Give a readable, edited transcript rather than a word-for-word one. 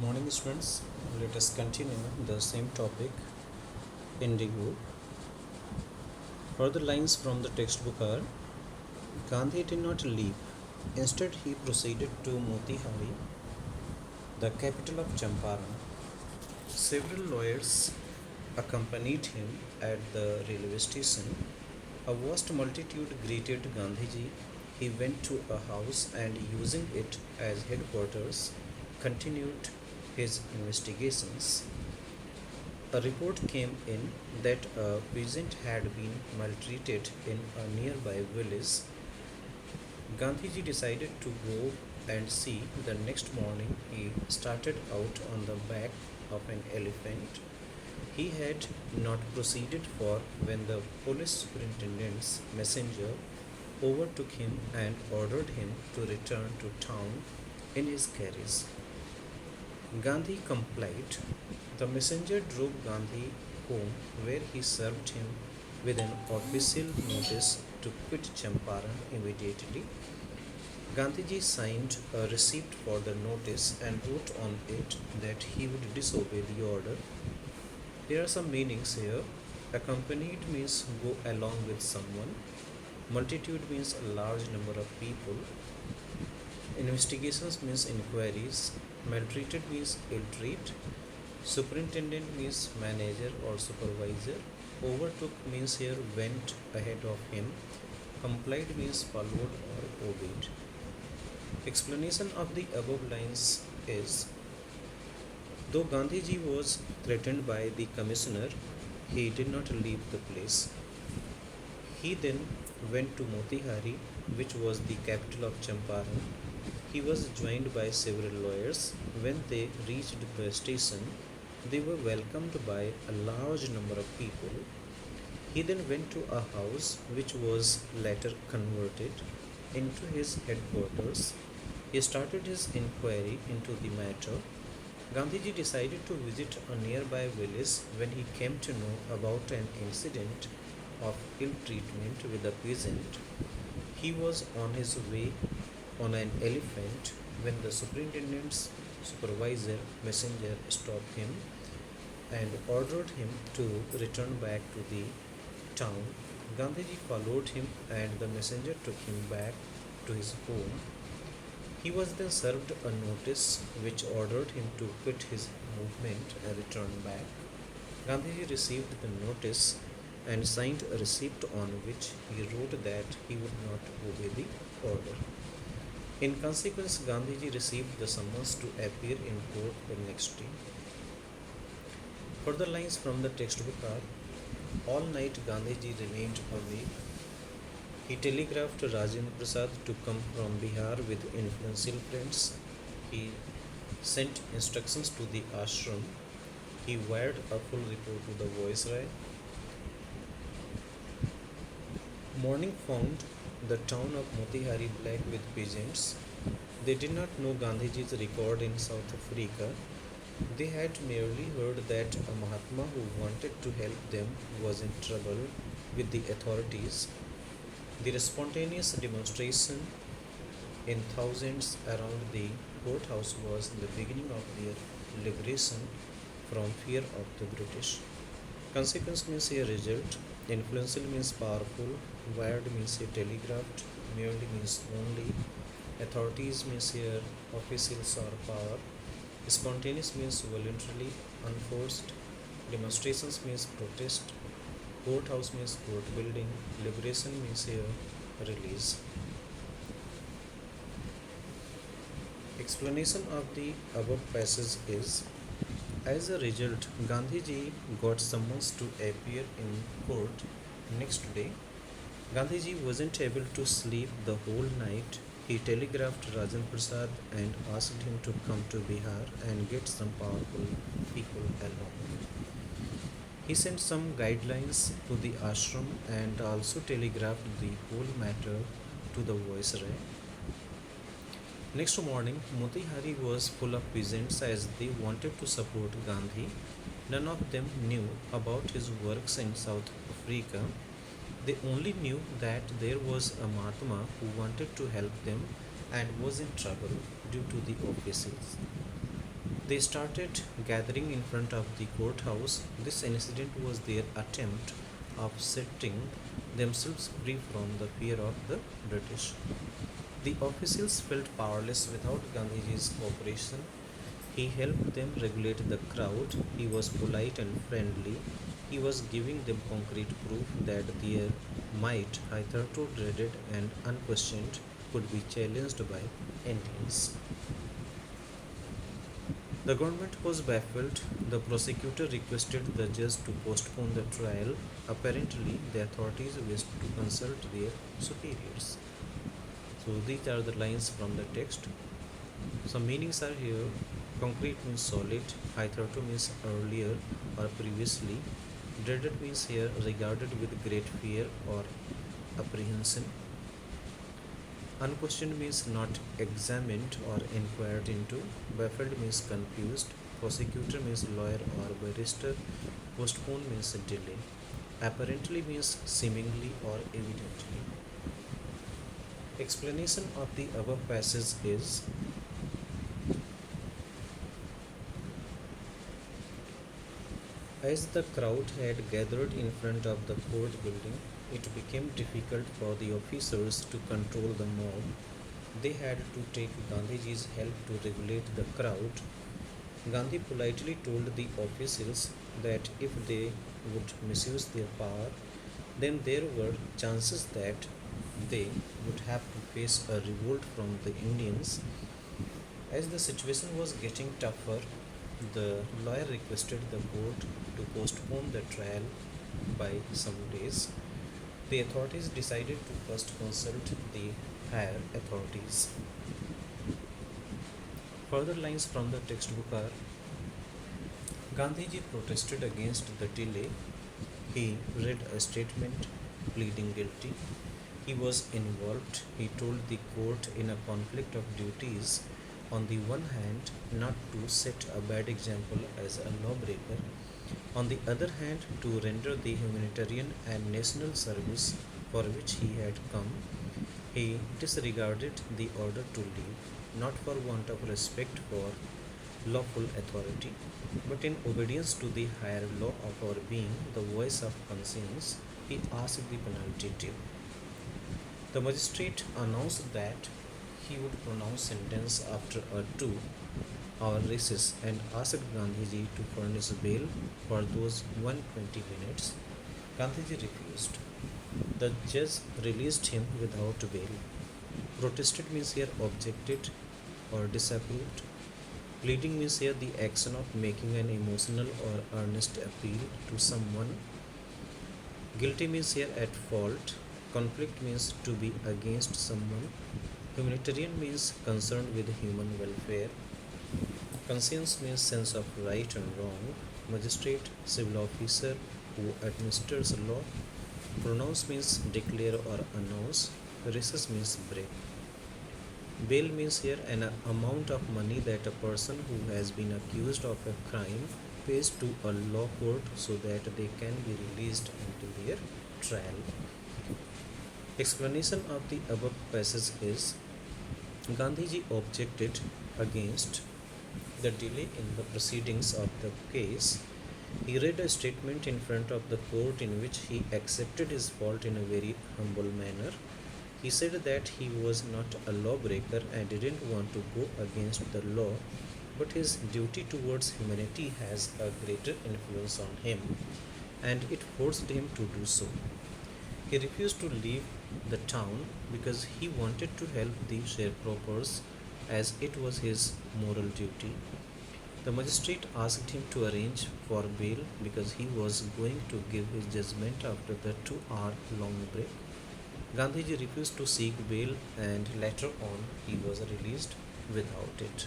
Morning students, let us continue the same topic, Indigo. Further lines from the textbook are: Gandhi did not leave. Instead, he proceeded to Motihari, the capital of Champaran. Several lawyers accompanied him at the railway station. A vast multitude greeted Gandhiji. He went to a house and, using it as headquarters, continued his investigations. A report came in that a peasant had been maltreated in a nearby village. Gandhiji decided to go and see. The next morning, he started out on the back of an elephant. He had not proceeded far when the police superintendent's messenger overtook him and ordered him to return to town in his carriage. Gandhi complied. The messenger drove Gandhi home, where he served him with an official notice to quit Champaran immediately. Gandhiji signed a receipt for the notice and wrote on it that he would disobey the order. There are some meanings here. Accompanied means go along with someone. Multitude means a large number of people. Investigations means inquiries. Maltreated means ill-treat. Superintendent means manager or supervisor. Overtook means here went ahead of him. Complied means followed or obeyed. Explanation of the above lines is: though Gandhiji was threatened by the commissioner, he did not leave the place. He then went to Motihari, which was the capital of Champaran. He was joined by several lawyers. When they reached the station, they were welcomed by a large number of people. He then went to a house which was later converted into his headquarters. He started his inquiry into the matter. Gandhiji decided to visit a nearby village when he came to know about an incident of ill treatment with a peasant. He was on his way on an elephant when the superintendent's supervisor messenger stopped him and ordered him to return back to the town. Gandhiji followed him and the messenger took him back to his home. He was then served a notice which ordered him to quit his movement and return back. Gandhiji received the notice and signed a receipt on which he wrote that he would not obey the order. In consequence, Gandhiji received the summons to appear in court the next day. Further lines from the textbook are: all night Gandhiji remained awake. He telegraphed Rajendra Prasad to come from Bihar with influential friends. He sent instructions to the ashram. He wired a full report to the viceroy. Morning found the town of Motihari black with peasants. They did not know Gandhiji's record in South Africa. They had merely heard that a Mahatma who wanted to help them was in trouble with the authorities. The spontaneous demonstration in thousands around the courthouse was the beginning of their liberation from fear of the British. Consequence means a result. Influential means powerful. Wired means a telegraphed. Merely means only. Authorities means here officials or power. Spontaneous means voluntarily, unforced. Demonstrations means protest. Courthouse means court building. Liberation means here release. Explanation of the above passage is: as a result, Gandhiji got summons to appear in court next day. Gandhiji wasn't able to sleep the whole night. He telegraphed Rajendra Prasad and asked him to come to Bihar and get some powerful people along. He sent some guidelines to the ashram and also telegraphed the whole matter to the viceroy. Next morning, Motihari was full of peasants as they wanted to support Gandhi. None of them knew about his works in South Africa. They only knew that there was a Mahatma who wanted to help them and was in trouble due to the officials. They started gathering in front of the courthouse. This incident was their attempt of setting themselves free from the fear of the British. The officials felt powerless without Gandhiji's cooperation. He helped them regulate the crowd. He was polite and friendly. He was giving them concrete proof that their might, hitherto dreaded and unquestioned, could be challenged by Indians. The government was baffled. The prosecutor requested the judge to postpone the trial. Apparently, the authorities wished to consult their superiors. So, these are the lines from the text. Some meanings are here. Concrete means solid, hitherto means earlier or previously, dreaded means here regarded with great fear or apprehension, unquestioned means not examined or inquired into, baffled means confused, prosecutor means lawyer or barrister, postpone means delay, apparently means seemingly or evidently. Explanation of the above passage is: as the crowd had gathered in front of the court building, it became difficult for the officers to control the mob. They had to take Gandhiji's help to regulate the crowd. Gandhi politely told the officials that if they would misuse their power, then there were chances that they would have to face a revolt from the Indians. As the situation was getting tougher, the lawyer requested the court to postpone the trial by some days. The authorities decided to first consult the higher authorities. Further lines from the textbook are: Gandhiji protested against the delay. He read a statement pleading guilty. He was involved. He told the court in a conflict of duties. On the one hand, not to set a bad example as a lawbreaker. On the other hand, to render the humanitarian and national service for which he had come. He disregarded the order to leave, not for want of respect for lawful authority, but in obedience to the higher law of our being, the voice of conscience, he asked the penalty due. The magistrate announced that he would pronounce sentence after a 2-hour recess and asked Gandhiji to furnish bail for those 120 minutes. Gandhiji refused. The judge released him without bail. Protested means here objected or disapproved. Pleading means here the action of making an emotional or earnest appeal to someone. Guilty means here at fault. Conflict means to be against someone. Humanitarian means concerned with human welfare. Conscience means sense of right and wrong. Magistrate, civil officer who administers law. Pronounce means declare or announce. Recess means break. Bail means here an amount of money that a person who has been accused of a crime pays to a law court so that they can be released until their trial. Explanation of the above passage is: Gandhiji objected against the delay in the proceedings of the case. He read a statement in front of the court in which he accepted his fault in a very humble manner. He said that he was not a lawbreaker and didn't want to go against the law, but his duty towards humanity has a greater influence on him, and it forced him to do so. He refused to leave the town because he wanted to help the sharecroppers as it was his moral duty. The magistrate asked him to arrange for bail because he was going to give his judgment after the 2-hour long break. Gandhiji refused to seek bail and later on he was released without it.